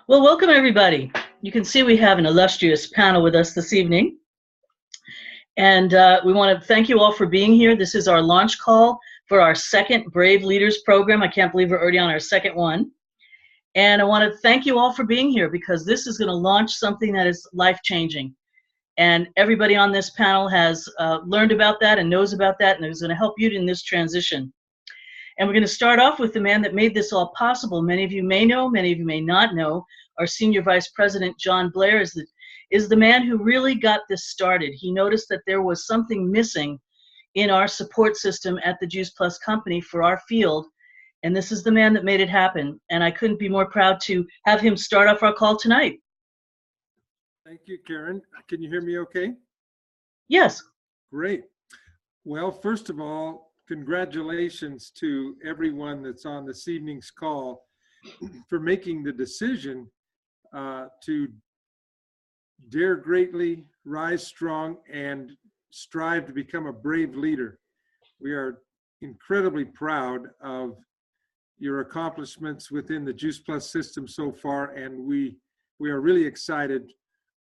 Well, welcome everybody. You can see we have an illustrious panel with us this evening. And we want to thank you all for being here. This is our launch call for our second Brave Leaders program. I can't believe we're already on our second one. And I want to thank you all for being here because this is going to launch something that is life-changing. And everybody on this panel has learned about that and knows about that, and is going to help you in this transition. And we're going to start off with the man that made this all possible. Many of you may know, many of you may not know. Our Senior Vice President, John Blair, is the man who really got this started. He noticed that there was something missing in our support system at the Juice Plus Company for our field. And this is the man that made it happen. And I couldn't be more proud to have him start off our call tonight. Thank you, Karen. Can you hear me okay? Yes. Great. Well, first of all, congratulations to everyone that's on this evening's call for making the decision to dare greatly, rise strong, and strive to become a brave leader. We are incredibly proud of your accomplishments within the Juice Plus system so far, and we are really excited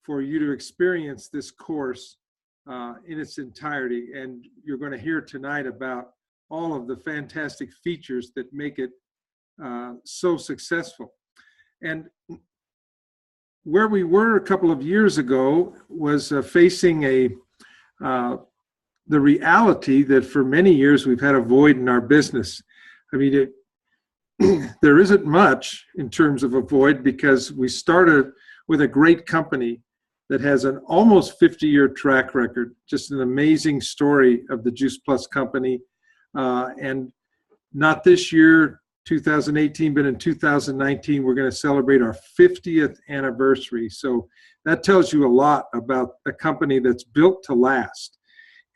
for you to experience this course in its entirety. And you're going to hear tonight about all of the fantastic features that make it so successful. And where we were a couple of years ago was facing the reality that for many years we've had a void in our business. I mean, there isn't much in terms of a void because we started with a great company that has an almost 50-year track record, just an amazing story of the Juice Plus Company. And not this year, 2018, but in 2019, we're going to celebrate our 50th anniversary. So that tells you a lot about a company that's built to last.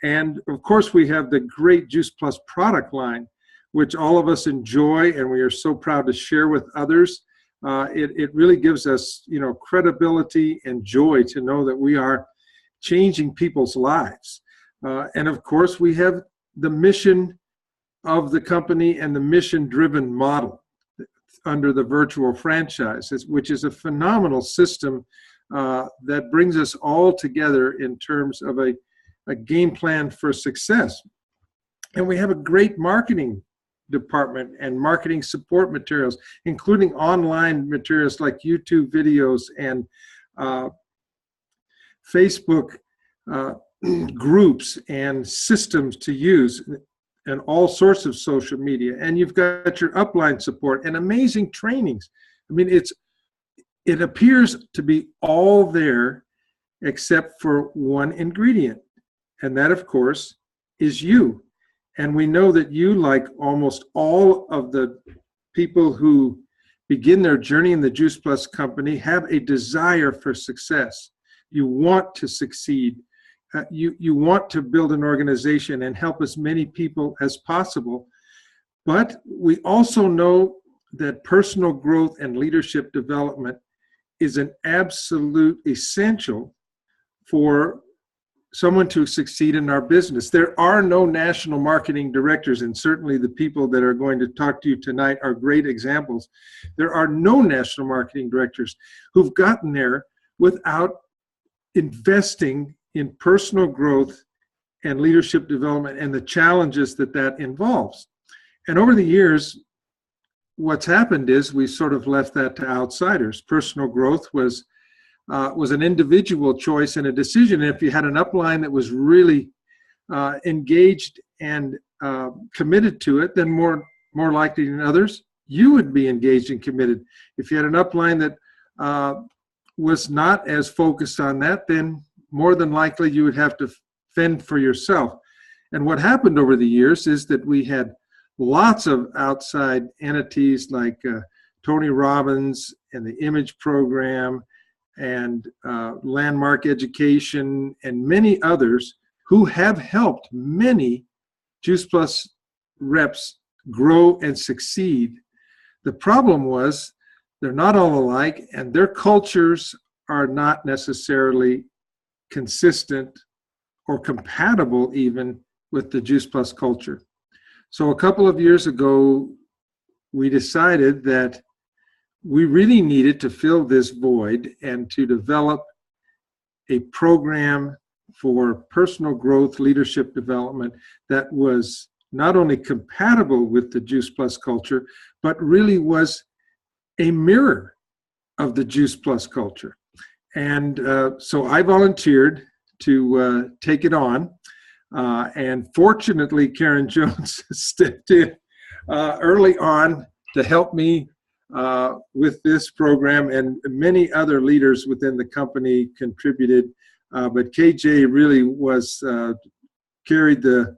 And of course, we have the great Juice Plus product line, which all of us enjoy and we are so proud to share with others. It really gives us, credibility and joy to know that we are changing people's lives. And of course, we have the mission of the company and the mission-driven model under the virtual franchise, which is a phenomenal system that brings us all together in terms of a game plan for success. And we have a great marketing department and marketing support materials, including online materials like YouTube videos and Facebook groups and systems to use, and all sorts of social media. And you've got your upline support and amazing trainings. I mean, it appears to be all there except for one ingredient, and that, of course, is you. And we know that you, like almost all of the people who begin their journey in the Juice Plus Company, have a desire for success. You want to succeed. You want to build an organization and help as many people as possible. But we also know that personal growth and leadership development is an absolute essential for someone to succeed in our business. There are no national marketing directors, and certainly the people that are going to talk to you tonight are great examples. There are no national marketing directors who've gotten there without investing in personal growth and leadership development and the challenges that involves. And over the years, what's happened is we sort of left that to outsiders. Personal growth was an individual choice and a decision. And if you had an upline that was really engaged and committed to it, then more likely than others, you would be engaged and committed. If you had an upline that was not as focused on that, then more than likely you would have to fend for yourself. And what happened over the years is that we had lots of outside entities like Tony Robbins and the Image Program and Landmark Education and many others who have helped many Juice Plus reps grow and succeed. The problem was they're not all alike, and their cultures are not necessarily consistent or compatible even with the Juice Plus culture. So a couple of years ago, we decided that we really needed to fill this void and to develop a program for personal growth, leadership development that was not only compatible with the Juice Plus culture, but really was a mirror of the Juice Plus culture. And so I volunteered to take it on. And fortunately, Karen Jones stepped in early on to help me with this program, and many other leaders within the company contributed. But KJ really was carried the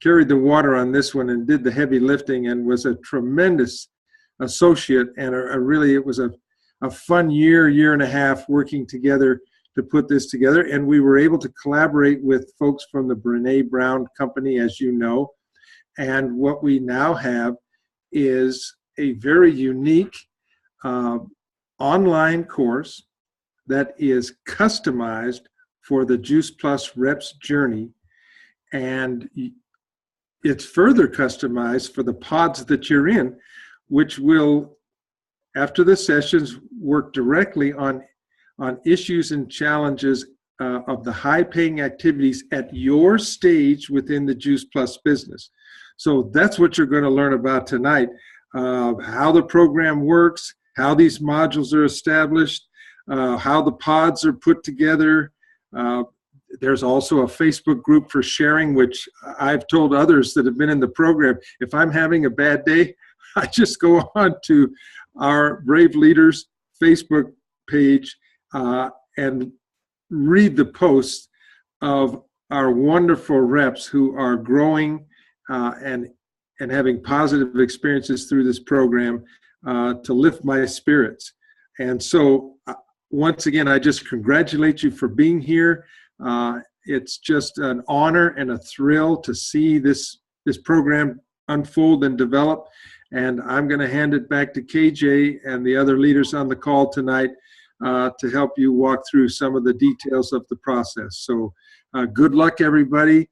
water on this one and did the heavy lifting, and was a tremendous associate. And really, it was a fun year and a half working together to put this together. And we were able to collaborate with folks from the Brene Brown Company, as you know. And what we now have is a very unique online course that is customized for the Juice Plus Reps journey. And it's further customized for the pods that you're in, which will, after the sessions, work directly on issues and challenges of the high-paying activities at your stage within the Juice Plus business. So that's what you're going to learn about tonight. How the program works, how these modules are established, how the pods are put together. There's also a Facebook group for sharing, which I've told others that have been in the program, if I'm having a bad day, I just go on to our Brave Leaders Facebook page and read the posts of our wonderful reps who are growing and having positive experiences through this program to lift my spirits. And so once again, I just congratulate you for being here. It's just an honor and a thrill to see this program unfold and develop. And I'm going to hand it back to KJ and the other leaders on the call tonight to help you walk through some of the details of the process. So good luck, everybody.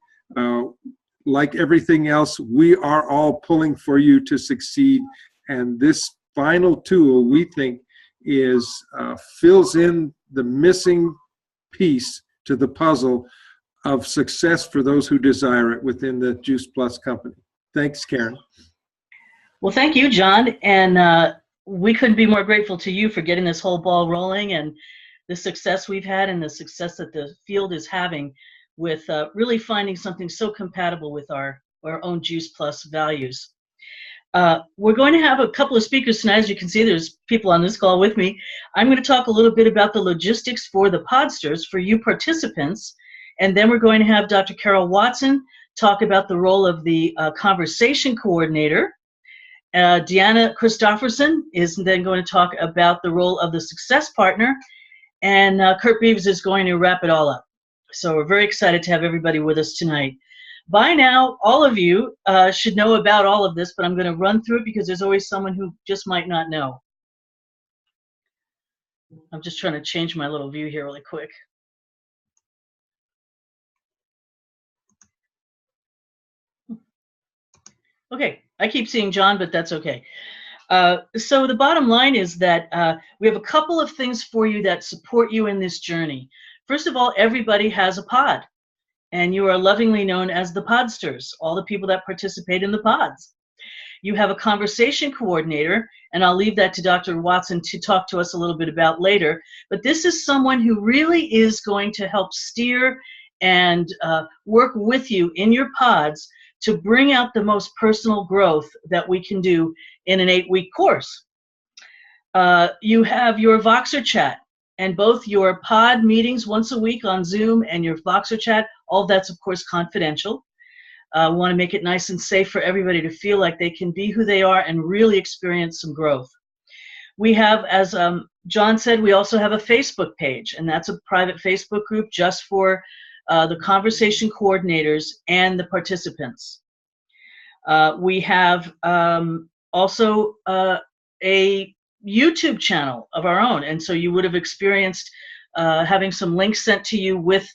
Like everything else, we are all pulling for you to succeed. And this final tool, we think, fills in the missing piece to the puzzle of success for those who desire it within the Juice Plus company. Thanks, Karen. Well, thank you, John. And we couldn't be more grateful to you for getting this whole ball rolling, and the success we've had and the success that the field is having with really finding something so compatible with our own Juice Plus values. We're going to have a couple of speakers tonight. As you can see, there's people on this call with me. I'm going to talk a little bit about the logistics for the Podsters for you participants, and then we're going to have Dr. Carol Watson talk about the role of the conversation coordinator. Deanna Christofferson is then going to talk about the role of the success partner, and Kurt Beaves is going to wrap it all up. So we're very excited to have everybody with us tonight. By now, all of you should know about all of this, but I'm going to run through it because there's always someone who just might not know. I'm just trying to change my little view here really quick. Okay, I keep seeing John, but that's okay. So the bottom line is that we have a couple of things for you that support you in this journey. First of all, everybody has a pod, and you are lovingly known as the Podsters, all the people that participate in the pods. You have a conversation coordinator, and I'll leave that to Dr. Watson to talk to us a little bit about later, but this is someone who really is going to help steer and work with you in your pods to bring out the most personal growth that we can do in an 8-week course. You have your Voxer chat, and both your pod meetings once a week on Zoom and your Voxer chat, all of that's of course confidential. We want to make it nice and safe for everybody to feel like they can be who they are and really experience some growth. We have, as John said, we also have a Facebook page, and that's a private Facebook group just for the conversation coordinators and the participants. We have also a YouTube channel of our own, and so you would have experienced having some links sent to you with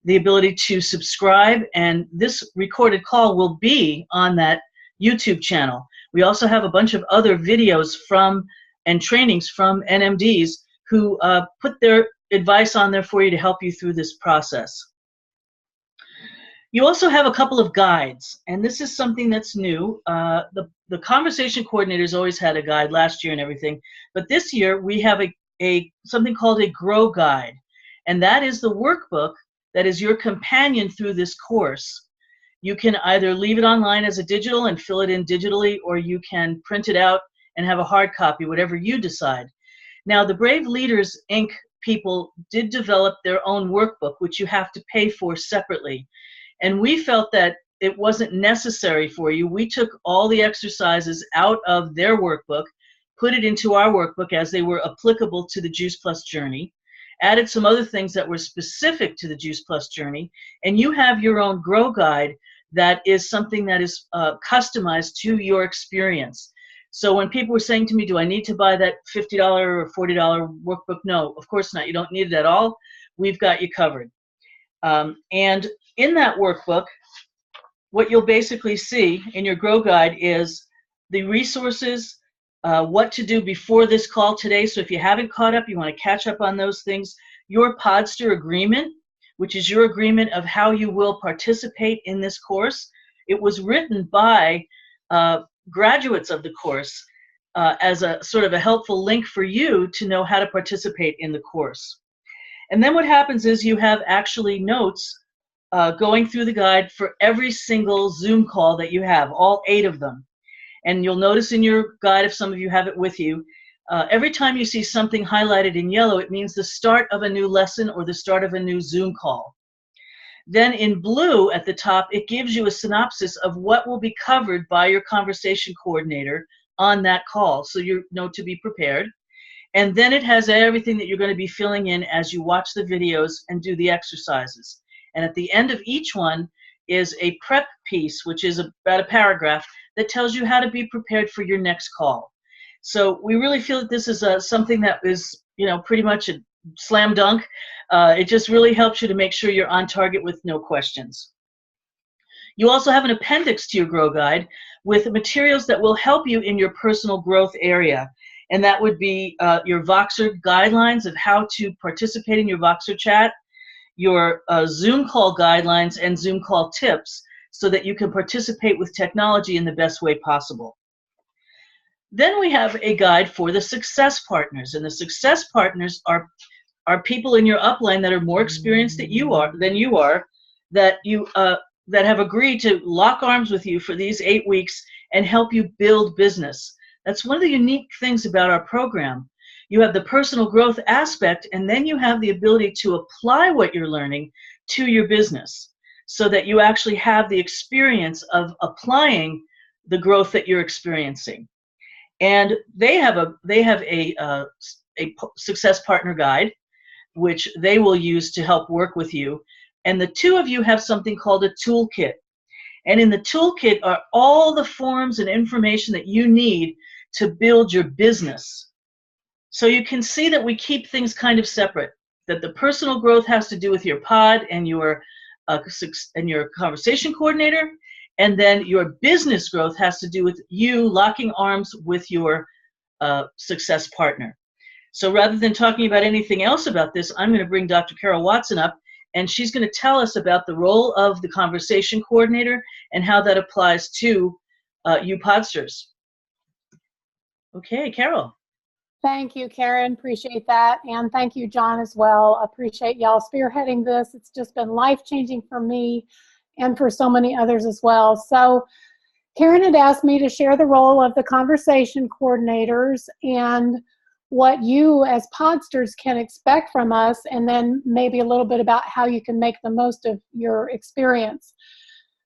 the ability to subscribe, and this recorded call will be on that YouTube channel. We also have a bunch of other videos from and trainings from NMDs who put their advice on there for you to help you through this process. You also have a couple of guides, and this is something that's new. The conversation coordinators always had a guide last year and everything, but this year we have something called a Grow Guide, and that is the workbook that is your companion through this course. You can either leave it online as a digital and fill it in digitally, or you can print it out and have a hard copy, whatever you decide. Now, the Brave Leaders Inc. people did develop their own workbook, which you have to pay for separately. And we felt that it wasn't necessary for you. We took all the exercises out of their workbook, put it into our workbook as they were applicable to the Juice Plus journey, added some other things that were specific to the Juice Plus journey, and you have your own Grow Guide that is something that is customized to your experience. So when people were saying to me, do I need to buy that $50 or $40 workbook? No, of course not. You don't need it at all. We've got you covered. And in that workbook, what you'll basically see in your Grow Guide is the resources, what to do before this call today. So if you haven't caught up, you want to catch up on those things. Your Podster agreement, which is your agreement of how you will participate in this course. It was written by graduates of the course as a sort of a helpful link for you to know how to participate in the course. And then what happens is you have actually notes going through the guide for every single Zoom call that you have, all 8 of them. And you'll notice in your guide, if some of you have it with you, every time you see something highlighted in yellow, it means the start of a new lesson or the start of a new Zoom call. Then in blue at the top, it gives you a synopsis of what will be covered by your conversation coordinator on that call, so you know to be prepared. And then it has everything that you're going to be filling in as you watch the videos and do the exercises. And at the end of each one is a prep piece, which is about a paragraph that tells you how to be prepared for your next call. So we really feel that this is something that is, pretty much a slam dunk. It just really helps you to make sure you're on target with no questions. You also have an appendix to your Grow Guide with materials that will help you in your personal growth area. And that would be your Voxer guidelines of how to participate in your Voxer chat, your Zoom call guidelines and Zoom call tips so that you can participate with technology in the best way possible. Then we have a guide for the success partners, and the success partners are people in your upline that are more experienced than you are, that have agreed to lock arms with you for these 8 weeks and help you build business. That's one of the unique things about our program. You have the personal growth aspect, and then you have the ability to apply what you're learning to your business so that you actually have the experience of applying the growth that you're experiencing. And they have a success partner guide, which they will use to help work with you. And the 2 of you have something called a toolkit. And in the toolkit are all the forms and information that you need to build your business. So you can see that we keep things kind of separate, that the personal growth has to do with your pod and your conversation coordinator, and then your business growth has to do with you locking arms with your success partner. So rather than talking about anything else about this, I'm going to bring Dr. Carol Watson up, and she's going to tell us about the role of the conversation coordinator and how that applies to you podsters. Okay, Carol. Thank you, Karen. Appreciate that. And thank you, John, as well. Appreciate y'all spearheading this. It's just been life-changing for me and for so many others as well. So Karen had asked me to share the role of the conversation coordinators and what you as podsters can expect from us, and then maybe a little bit about how you can make the most of your experience.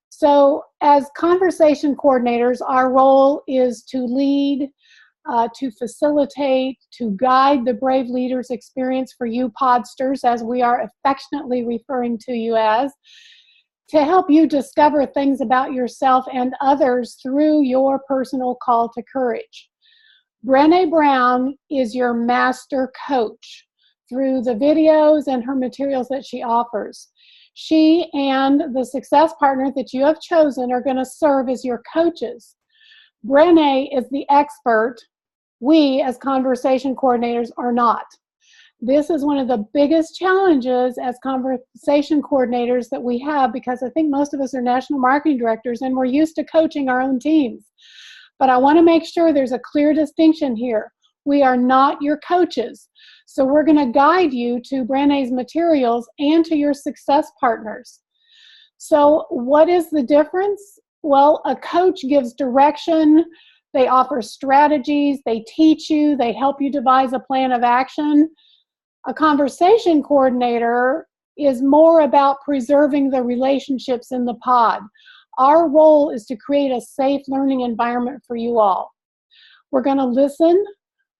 So as conversation coordinators, our role is to lead, to facilitate, to guide the Brave Leaders experience for you podsters, as we are affectionately referring to you as, to help you discover things about yourself and others through your personal call to courage. Brené Brown is your master coach through the videos and her materials that she offers. She and the success partner that you have chosen are going to serve as your coaches. Brené is the expert We, as conversation coordinators, are not. This is one of the biggest challenges as conversation coordinators that we have, because I think most of us are national marketing directors and we're used to coaching our own teams. But I want to make sure there's a clear distinction here. We are not your coaches. So we're going to guide you to Brand A's materials and to your success partners. So what is the difference? Well, a coach gives direction, they offer strategies, they teach you, they help you devise a plan of action. A conversation coordinator is more about preserving the relationships in the pod. Our role is to create a safe learning environment for you all. We're going to listen,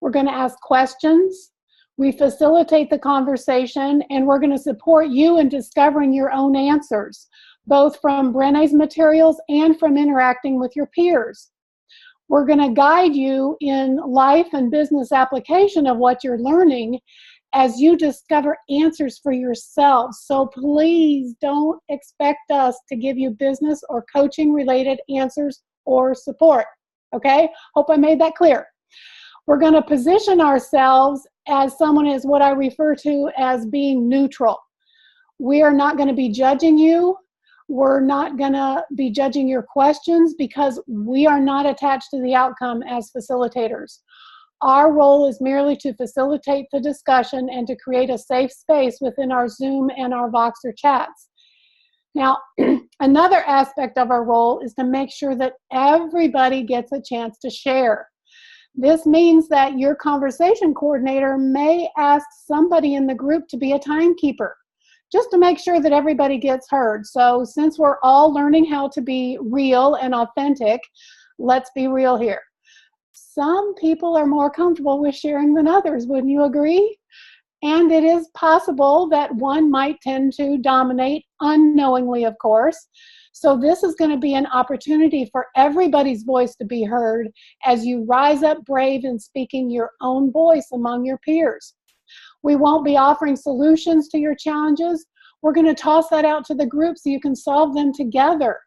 we're going to ask questions, we facilitate the conversation, and we're going to support you in discovering your own answers, both from Brand A's materials and from interacting with your peers. We're going to guide you in life and business application of what you're learning as you discover answers for yourselves. So please don't expect us to give you business or coaching related answers or support. Okay? Hope I made that clear. We're going to position ourselves as someone is what I refer to as being neutral. We are not going to be judging you. We're not going to be judging your questions because we are not attached to the outcome as facilitators. Our role is merely to facilitate the discussion and to create a safe space within our Zoom and our Voxer chats. Now, another aspect of our role is to make sure that everybody gets a chance to share. This means that your conversation coordinator may ask somebody in the group to be a timekeeper, just to make sure that everybody gets heard. So since we're all learning how to be real and authentic, let's be real here. Some people are more comfortable with sharing than others, wouldn't you agree? And it is possible that one might tend to dominate unknowingly, of course. So this is going to be an opportunity for everybody's voice to be heard as you rise up brave in speaking your own voice among your peers. We won't be offering solutions to your challenges. We're going to toss that out to the group so you can solve them together.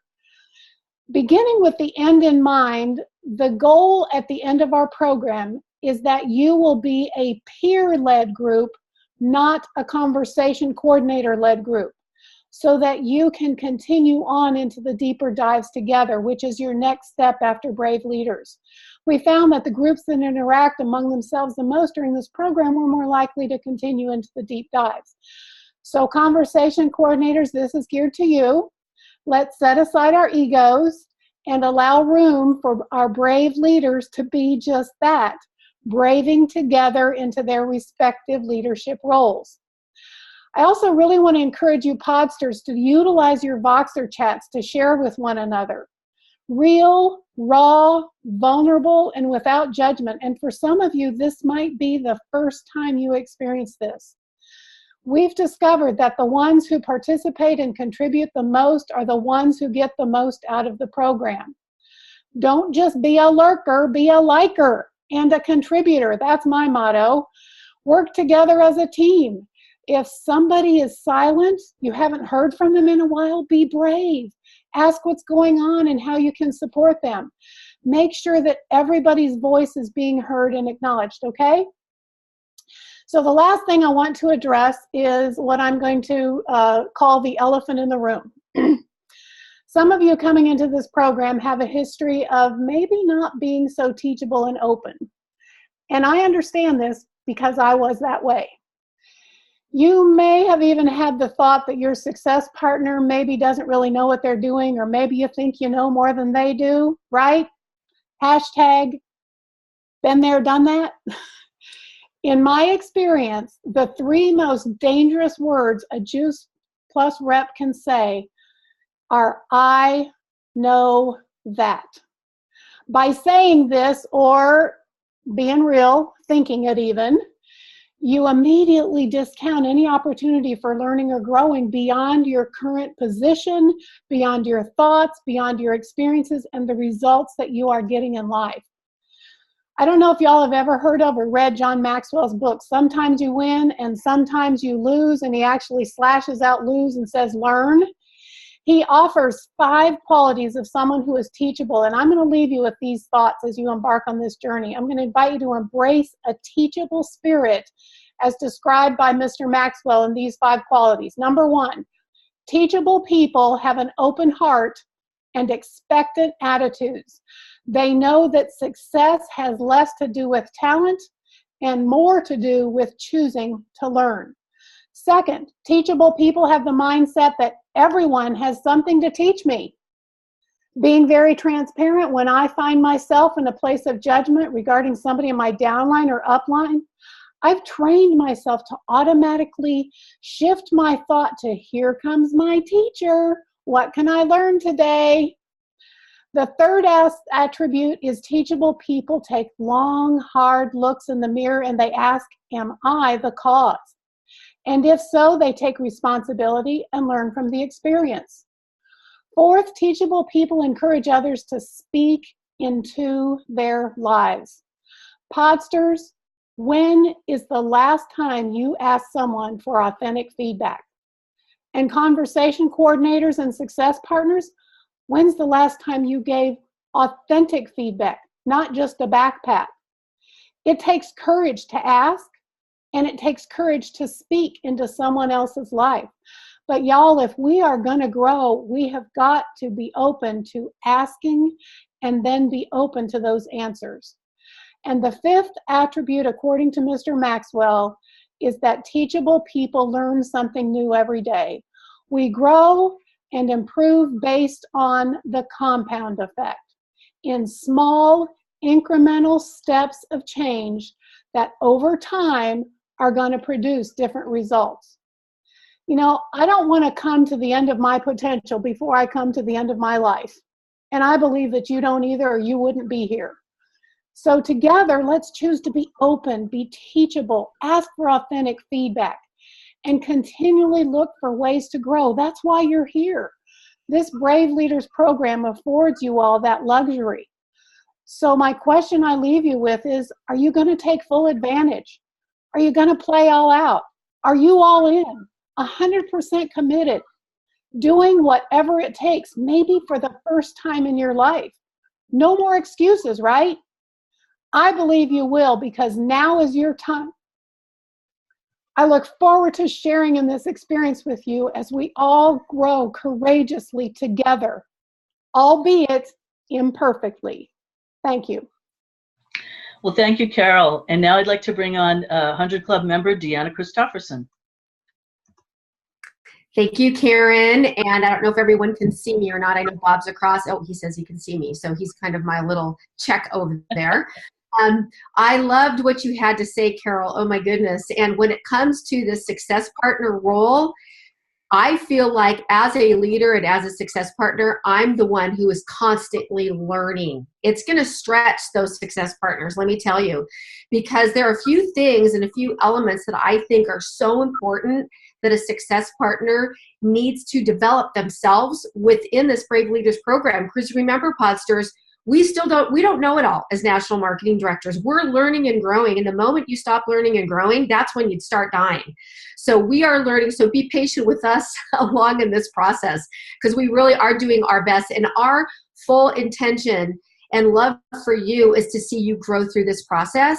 Beginning with the end in mind, the goal at the end of our program is that you will be a peer-led group, not a conversation coordinator-led group, so that you can continue on into the deeper dives together, which is your next step after Brave Leaders. We found that the groups that interact among themselves the most during this program were more likely to continue into the deep dives. So conversation coordinators, this is geared to you. Let's set aside our egos and allow room for our brave leaders to be just that, braving together into their respective leadership roles. I also really want to encourage you podsters to utilize your Voxer chats to share with one another. Real, raw, vulnerable, and without judgment. And for some of you, this might be the first time you experience this. We've discovered that the ones who participate and contribute the most are the ones who get the most out of the program. Don't just be a lurker, be a liker and a contributor. That's my motto. Work together as a team. If somebody is silent, you haven't heard from them in a while, be brave. Ask what's going on and how you can support them. Make sure that everybody's voice is being heard and acknowledged, okay? So the last thing I want to address is what I'm going to call the elephant in the room. Some of you coming into this program have a history of maybe not being so teachable and open. And I understand this because I was that way. You may have even had the thought that your success partner maybe doesn't really know what they're doing, or maybe you think you know more than they do, right? Hashtag, been there, done that. In my experience, the 3 most dangerous words a Juice Plus rep can say are, I know that. By saying this, or being real, thinking it even, you immediately discount any opportunity for learning or growing beyond your current position, beyond your thoughts, beyond your experiences, and the results that you are getting in life. I don't know if y'all have ever heard of or read John Maxwell's book, Sometimes You Win and Sometimes You Lose, and he actually slashes out lose and says learn. He offers 5 qualities of someone who is teachable, and I'm going to leave you with these thoughts as you embark on this journey. I'm going to invite you to embrace a teachable spirit as described by Mr. Maxwell in these 5 qualities. Number 1, teachable people have an open heart and expectant attitudes. They know that success has less to do with talent and more to do with choosing to learn. Second, teachable people have the mindset that everyone has something to teach me. Being very transparent, when I find myself in a place of judgment regarding somebody in my downline or upline, I've trained myself to automatically shift my thought to, here comes my teacher. What can I learn today? The third attribute is teachable people take long, hard looks in the mirror and they ask, am I the cause? And if so, they take responsibility and learn from the experience. Fourth, teachable people encourage others to speak into their lives. Podsters, when is the last time you asked someone for authentic feedback? And conversation coordinators and success partners, when's the last time you gave authentic feedback, not just a back pat? It takes courage to ask, and it takes courage to speak into someone else's life. But y'all, if we are going to grow, we have got to be open to asking and then be open to those answers. And the fifth attribute, according to Mr. Maxwell, is that teachable people learn something new every day. We grow and improve based on the compound effect in small incremental steps of change that over time are going to produce different results. You know, I don't want to come to the end of my potential before I come to the end of my life. And I believe that you don't either, or you wouldn't be here. So together, let's choose to be open, be teachable, ask for authentic feedback, and continually look for ways to grow. That's why you're here. This Brave Leaders program affords you all that luxury. So my question I leave you with is, are you going to take full advantage? Are you going to play all out? Are you all in, 100% committed, doing whatever it takes, maybe for the first time in your life? No more excuses, right? I believe you will, because now is your time. I look forward to sharing in this experience with you as we all grow courageously together, albeit imperfectly. Thank you. Well, thank you, Carol. And now I'd like to bring on 100 Club member Deanna Christofferson. Thank you, Karen. And I don't know if everyone can see me or not. I know Bob's across. Oh, he says he can see me. So he's kind of my little check over there. I loved what you had to say, Carol. Oh, my goodness. And when it comes to the success partner role, I feel like as a leader and as a success partner, I'm the one who is constantly learning. It's going to stretch those success partners, let me tell you, because there are a few things and a few elements that I think are so important that a success partner needs to develop themselves within this Brave Leaders program. Because remember, Podsters, we don't know it all as national marketing directors. We're learning and growing. And the moment you stop learning and growing, that's when you'd start dying. So we are learning. So be patient with us along in this process, because we really are doing our best. And our full intention and love for you is to see you grow through this process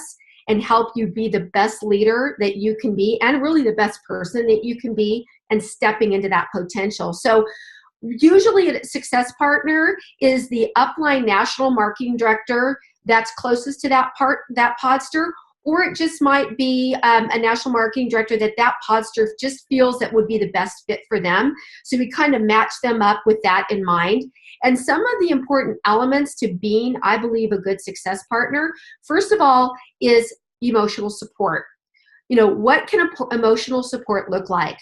and help you be the best leader that you can be, and really the best person that you can be, and stepping into that potential. So usually a success partner is the upline national marketing director that's closest to that podster, or it just might be a national marketing director that podster just feels that would be the best fit for them. So we kind of match them up with that in mind. And some of the important elements to being, I believe, a good success partner, first of all, is emotional support. You know, what can emotional support look like?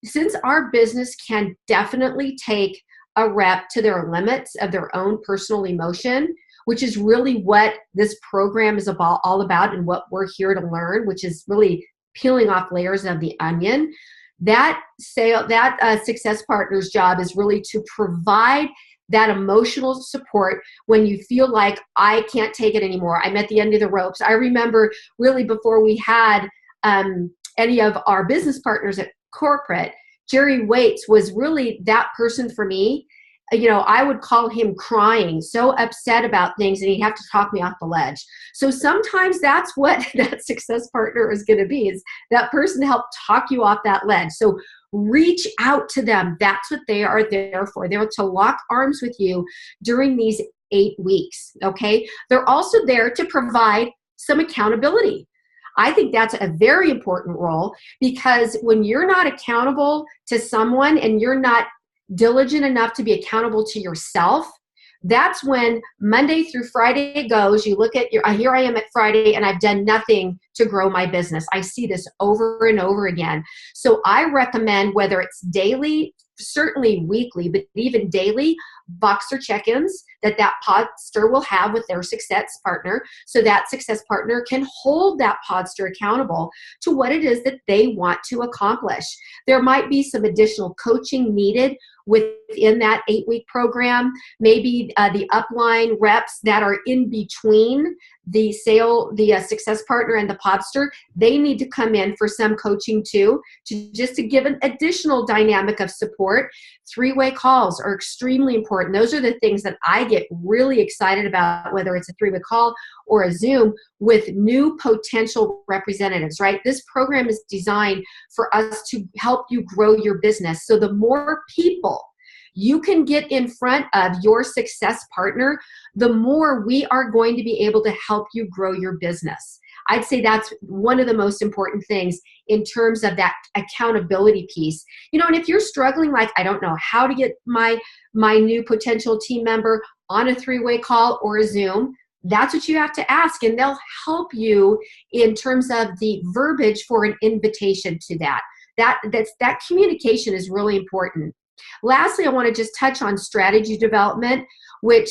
Since our business can definitely take a rep to their limits of their own personal emotion, which is really what this program is all about and what we're here to learn, which is really peeling off layers of the onion, that success partner's job is really to provide that emotional support when you feel like, I can't take it anymore, I'm at the end of the ropes. I remember really before we had any of our business partners at corporate, Jerry Waits was really that person for me. I would call him crying, so upset about things, and he'd have to talk me off the ledge. So sometimes that's what that success partner is going to be, is that person to help talk you off that ledge. So reach out to them. That's what they are there for. They're to lock arms with you during these 8 weeks, okay? They're also there to provide some accountability. I think that's a very important role, because when you're not accountable to someone and you're not diligent enough to be accountable to yourself, that's when Monday through Friday goes. You look at here I am at Friday and I've done nothing to grow my business. I see this over and over again. So I recommend, whether it's daily, certainly weekly, but even daily, Voxer check-ins that podster will have with their success partner, so that success partner can hold that podster accountable to what it is that they want to accomplish. There might be some additional coaching needed within that 8-week program. Maybe the upline reps that are in between the success partner and the podster, they need to come in for some coaching too, to give an additional dynamic of support. 3-way calls are extremely important. Those are the things that I get really excited about, whether it's a 3-way call or a Zoom with new potential representatives, right? This program is designed for us to help you grow your business. So the more people you can get in front of your success partner, the more we are going to be able to help you grow your business. I'd say that's one of the most important things in terms of that accountability piece. And if you're struggling, like, I don't know how to get my new potential team member on a 3-way call or a Zoom, that's what you have to ask, and they'll help you in terms of the verbiage for an invitation to that. That communication is really important. Lastly, I want to just touch on strategy development, which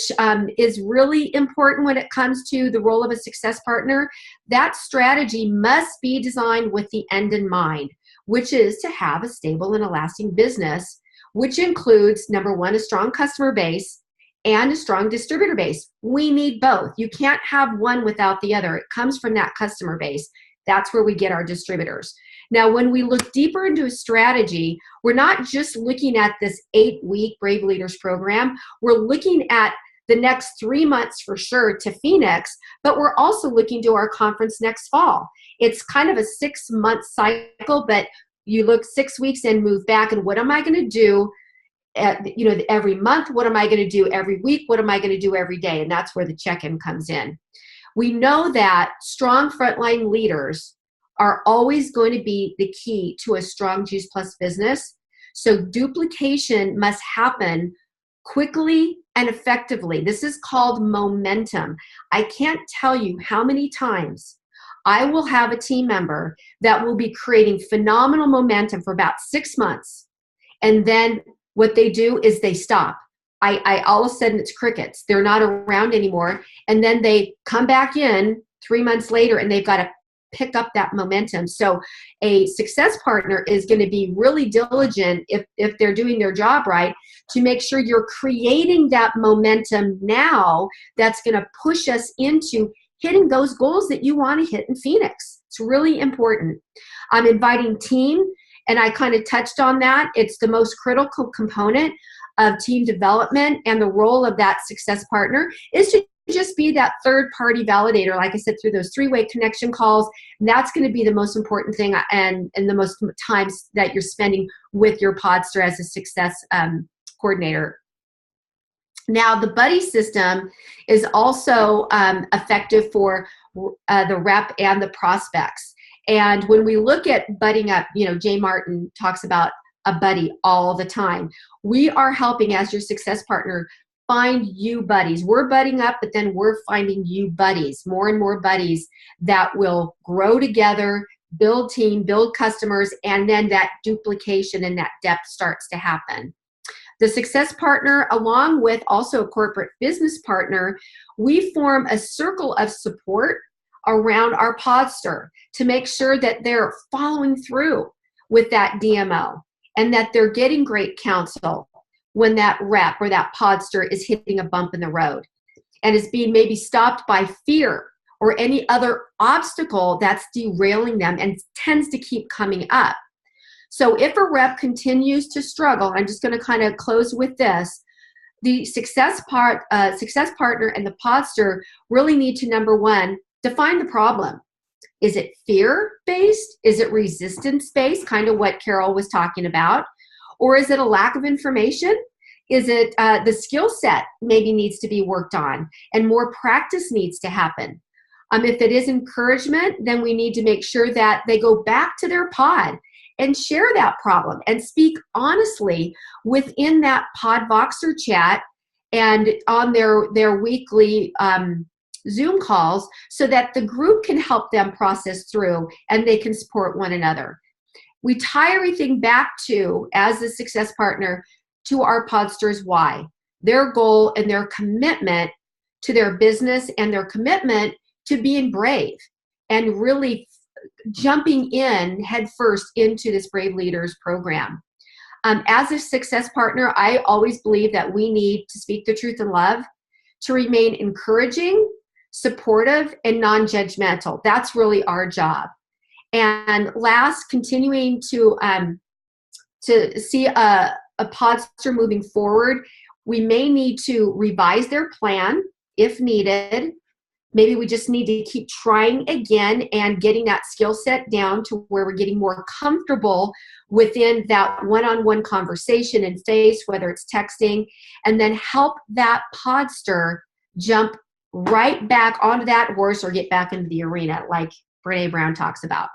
is really important when it comes to the role of a success partner. That strategy must be designed with the end in mind, which is to have a stable and a lasting business, which includes, number one, a strong customer base and a strong distributor base. We need both. You can't have one without the other. It comes from that customer base. That's where we get our distributors. Now, when we look deeper into a strategy, we're not just looking at this 8-week Brave Leaders program. We're looking at the next 3 months for sure to Phoenix, but we're also looking to our conference next fall. It's kind of a 6-month cycle, but you look 6 weeks and move back, and what am I going to do every month? What am I going to do every week? What am I going to do every day? And that's where the check-in comes in. We know that strong frontline leaders are always going to be the key to a strong Juice Plus business. So duplication must happen quickly and effectively. This is called momentum. I can't tell you how many times I will have a team member that will be creating phenomenal momentum for about 6 months. And then what they do is they stop. I all of a sudden it's crickets. They're not around anymore. And then they come back in 3 months later and they've got to pick up that momentum. So a success partner is going to be really diligent, if they're doing their job right, to make sure you're creating that momentum now that's going to push us into hitting those goals that you want to hit in Phoenix. It's really important. I'm inviting team, and I kind of touched on that. It's the most critical component of team development, and the role of that success partner is to just be that third-party validator, like I said, through those 3-way connection calls. And that's going to be the most important thing, and the most times that you're spending with your podster as a success coordinator. Now, the buddy system is also effective for the rep and the prospects. And when we look at budding up, Jay Martin talks about a buddy all the time. We are helping, as your success partner, find you buddies. We're budding up, but then we're finding you buddies, more and more buddies that will grow together, build team, build customers, and then that duplication and that depth starts to happen. The success partner, along with also a corporate business partner, we form a circle of support around our podster to make sure that they're following through with that DMO and that they're getting great counsel when that rep or that podster is hitting a bump in the road and is being maybe stopped by fear or any other obstacle that's derailing them and tends to keep coming up. So if a rep continues to struggle, I'm just going to kind of close with this. The success partner and the podster really need to, number one, define the problem. Is it fear-based? Is it resistance-based? Kind of what Carol was talking about. Or is it a lack of information? Is it the skill set maybe needs to be worked on and more practice needs to happen? If it is encouragement, then we need to make sure that they go back to their pod and share that problem and speak honestly within that Podvoxer chat and on their weekly Zoom calls, so that the group can help them process through and they can support one another. We tie everything back to, as a success partner, to our podsters' why, their goal and their commitment to their business and their commitment to being brave and really jumping in head first into this Brave Leaders program. As a success partner, I always believe that we need to speak the truth in love, to remain encouraging, supportive, and non-judgmental. That's really our job. And last, continuing to see a podster moving forward, we may need to revise their plan if needed. Maybe we just need to keep trying again and getting that skill set down to where we're getting more comfortable within that one-on-one conversation and face, whether it's texting, and then help that podster jump right back onto that horse or get back into the arena like Brene Brown talks about.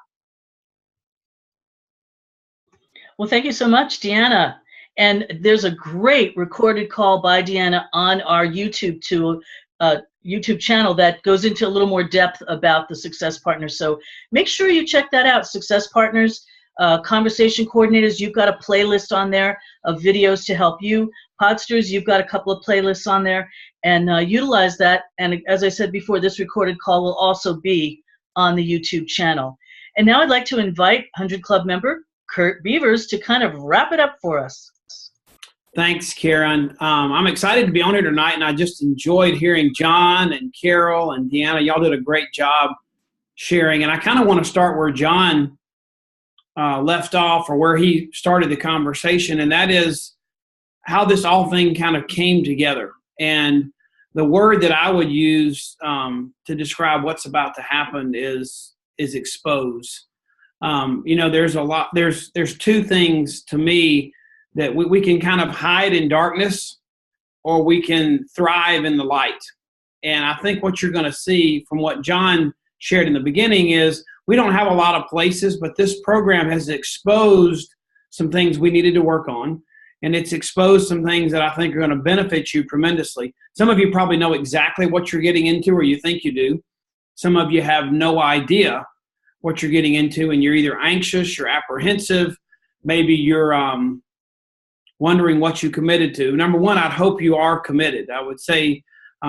Well, thank you so much, Deanna. And there's a great recorded call by Deanna on our YouTube channel that goes into a little more depth about the Success Partners. So make sure you check that out. Success Partners, Conversation Coordinators, you've got a playlist on there of videos to help you. Podsters, you've got a couple of playlists on there, and utilize that. And as I said before, this recorded call will also be on the YouTube channel. And now I'd like to invite 100 Club member Kurt Beavers to kind of wrap it up for us. Thanks, Karen. I'm excited to be on here tonight, and I just enjoyed hearing John and Carol and Deanna. Y'all did a great job sharing, and I kind of want to start where John left off, or where he started the conversation, and that is how this all thing kind of came together. And the word that I would use to describe what's about to happen is expose. There's a lot. There's two things to me that we can kind of hide in darkness, or we can thrive in the light. And I think what you're going to see from what John shared in the beginning is we don't have a lot of places, but this program has exposed some things we needed to work on. And it's exposed some things that I think are going to benefit you tremendously. Some of you probably know exactly what you're getting into, or you think you do. Some of you have no idea what you're getting into, and you're either anxious, you're apprehensive, maybe you're wondering what you committed to. Number one, I'd hope you are committed. I would say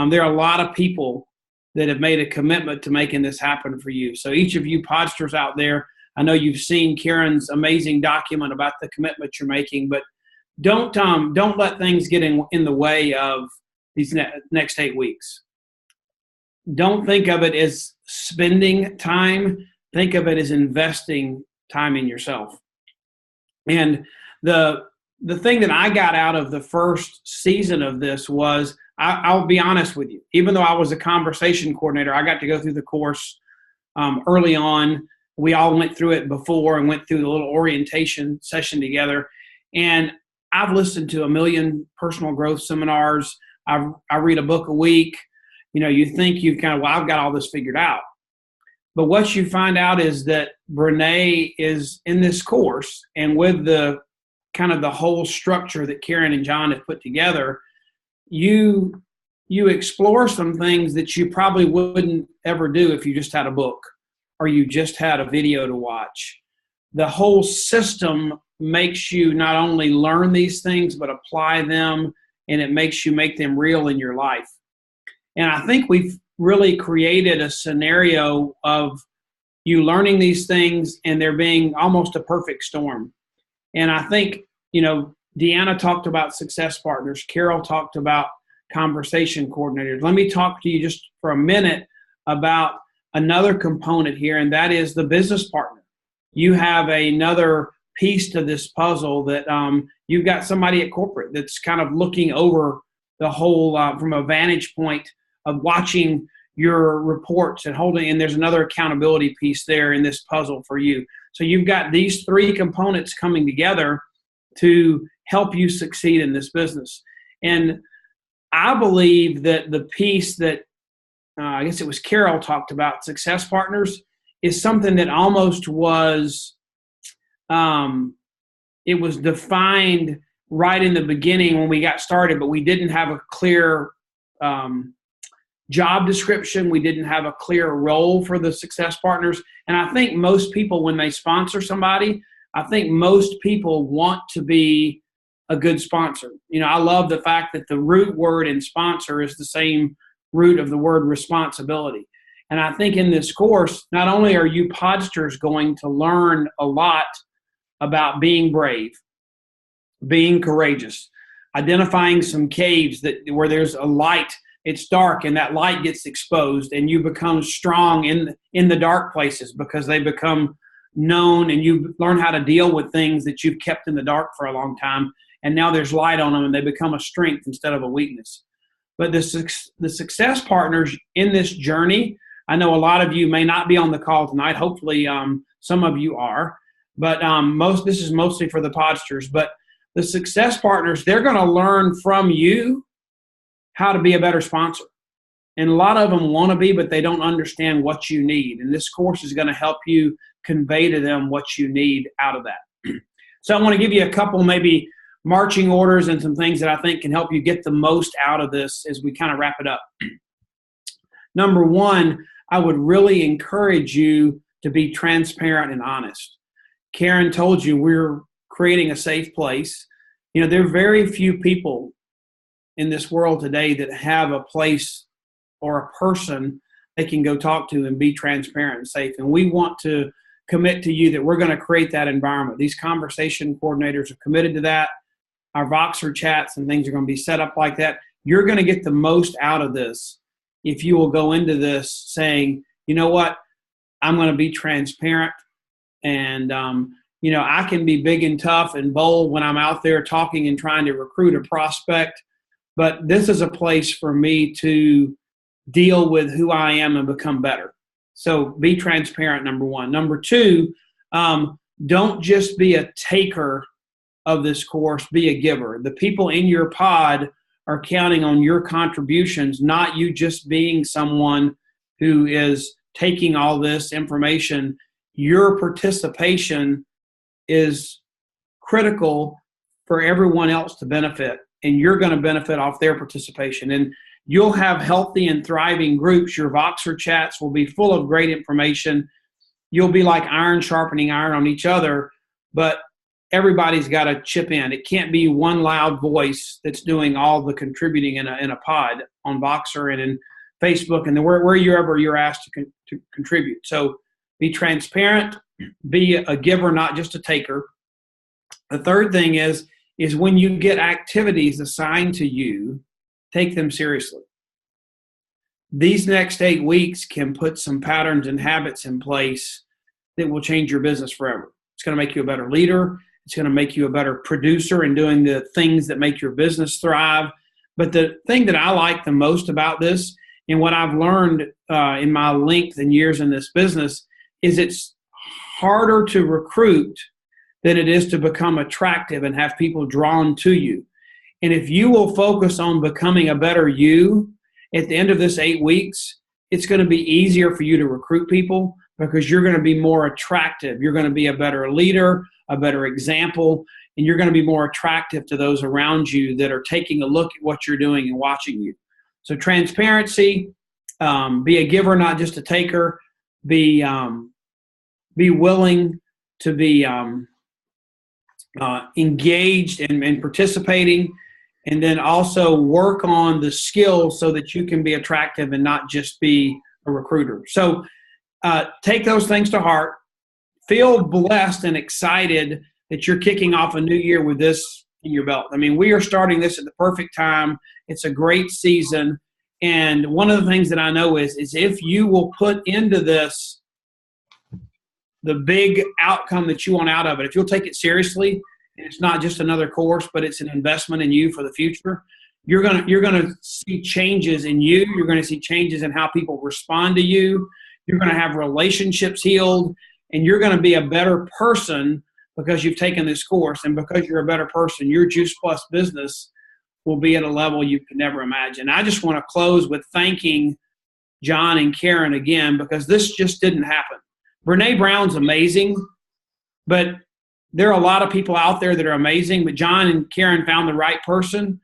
there are a lot of people that have made a commitment to making this happen for you. So each of you podsters out there, I know you've seen Karen's amazing document about the commitment you're making, but don't let things get in the way of these next 8 weeks. Don't think of it as spending time. Think of it as investing time in yourself. And the thing that I got out of the first season of this was, I'll be honest with you, even though I was a conversation coordinator, I got to go through the course early on. We all went through it before and went through the little orientation session together. And I've listened to 1 million personal growth seminars. I read a book a week. You think you've I've got all this figured out. But what you find out is that Brene is in this course, and with the kind of the whole structure that Karen and John have put together, you explore some things that you probably wouldn't ever do if you just had a book or you just had a video to watch. The whole system makes you not only learn these things, but apply them, and it makes you make them real in your life. And I think we've really created a scenario of you learning these things and there being almost a perfect storm. And I think, Deanna talked about success partners. Carol talked about conversation coordinators. Let me talk to you just for a minute about another component here, and that is the business partner. You have another piece to this puzzle that you've got somebody at corporate that's kind of looking over the whole from a vantage point of watching your reports and holding, and there's another accountability piece there in this puzzle for you. So you've got these three components coming together to help you succeed in this business. And I believe that the piece that I guess it was Carol talked about, success partners, is something that almost was it was defined right in the beginning when we got started, but we didn't have a clear job description. We didn't have a clear role for the success partners. And I think most people, when they sponsor somebody, I think most people want to be a good sponsor. You know, I love the fact that the root word in sponsor is the same root of the word responsibility. And I think in this course, not only are you podsters going to learn a lot about being brave, being courageous, identifying some caves where there's a light, it's dark, and that light gets exposed, and you become strong in the dark places because they become known, and you learn how to deal with things that you've kept in the dark for a long time, and now there's light on them, and they become a strength instead of a weakness. But the success partners in this journey, I know a lot of you may not be on the call tonight. Hopefully some of you are, but this is mostly for the podsters. But the success partners, they're going to learn from you how to be a better sponsor. And a lot of them want to be, but they don't understand what you need. And this course is going to help you convey to them what you need out of that. So I want to give you a couple maybe marching orders and some things that I think can help you get the most out of this as we kind of wrap it up. Number one, I would really encourage you to be transparent and honest. Karen told you we're creating a safe place. You know, there are very few people in this world today that have a place or a person they can go talk to and be transparent and safe. And we want to commit to you that we're going to create that environment. These conversation coordinators are committed to that. Our Voxer chats and things are going to be set up like that. You're going to get the most out of this if you will go into this saying, you know what, I'm going to be transparent, and you know, I can be big and tough and bold when I'm out there talking and trying to recruit a prospect, but this is a place for me to deal with who I am and become better. So be transparent, number one. Number two, don't just be a taker of this course, be a giver. The people in your pod are counting on your contributions, not you just being someone who is taking all this information. Your participation is critical for everyone else to benefit, and you're going to benefit off their participation. And you'll have healthy and thriving groups. Your Voxer chats will be full of great information. You'll be like iron sharpening iron on each other, but everybody's got to chip in. It can't be one loud voice that's doing all the contributing in a pod on Voxer and in Facebook and wherever you're asked to contribute. So be transparent, be a giver, not just a taker. The third thing is when you get activities assigned to you, take them seriously. These next 8 weeks can put some patterns and habits in place that will change your business forever. It's going to make you a better leader. It's going to make you a better producer in doing the things that make your business thrive. But the thing that I like the most about this, and what I've learned in my length and years in this business, is it's harder to recruit than it is to become attractive and have people drawn to you. And if you will focus on becoming a better you at the end of this 8 weeks, it's going to be easier for you to recruit people because you're going to be more attractive. You're going to be a better leader, a better example, and you're going to be more attractive to those around you that are taking a look at what you're doing and watching you. So transparency, be a giver, not just a taker. Be willing to be engaged and participating, and then also work on the skills so that you can be attractive and not just be a recruiter. So take those things to heart. Feel blessed and excited that you're kicking off a new year with this in your belt. I mean, we are starting this at the perfect time. It's a great season. And one of the things that I know is if you will put into this the big outcome that you want out of it. If you'll take it seriously, and it's not just another course, but it's an investment in you for the future, you're gonna see changes in you. You're gonna see changes in how people respond to you. You're gonna have relationships healed, and you're gonna be a better person because you've taken this course. And because you're a better person, your Juice Plus business will be at a level you could never imagine. I just want to close with thanking John and Karen again, because this just didn't happen. Brene Brown's amazing, but there are a lot of people out there that are amazing, but John and Karen found the right person.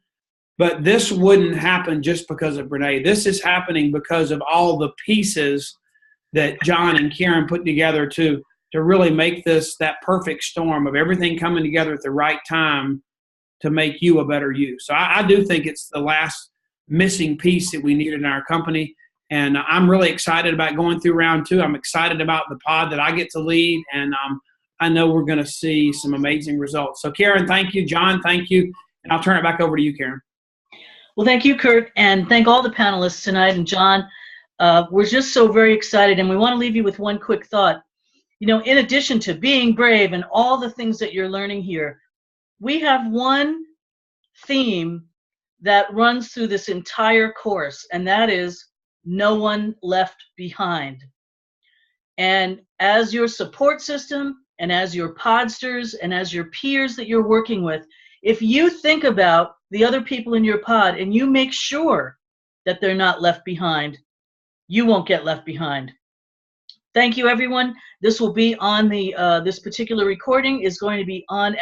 But this wouldn't happen just because of Brene. This is happening because of all the pieces that John and Karen put together to really make this that perfect storm of everything coming together at the right time to make you a better you. So I do think it's the last missing piece that we needed in our company. And I'm really excited about going through round 2. I'm excited about the pod that I get to lead. And I know we're going to see some amazing results. So Karen, thank you. John, thank you. And I'll turn it back over to you, Karen. Well, thank you, Kurt. And thank all the panelists tonight. And John, we're just so very excited. And we want to leave you with one quick thought. You know, in addition to being brave and all the things that you're learning here, we have one theme that runs through this entire course, and that is no one left behind. And as your support system, and as your podsters, and as your peers that you're working with, if you think about the other people in your pod and you make sure that they're not left behind, you won't get left behind. Thank you, everyone. This will be on the, this particular recording is going to be on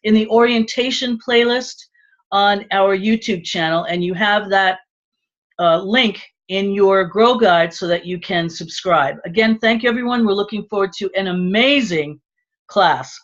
in the orientation playlist on our YouTube channel, and you have that link in your Grow Guide so that you can subscribe. Again, thank you, everyone. We're looking forward to an amazing class.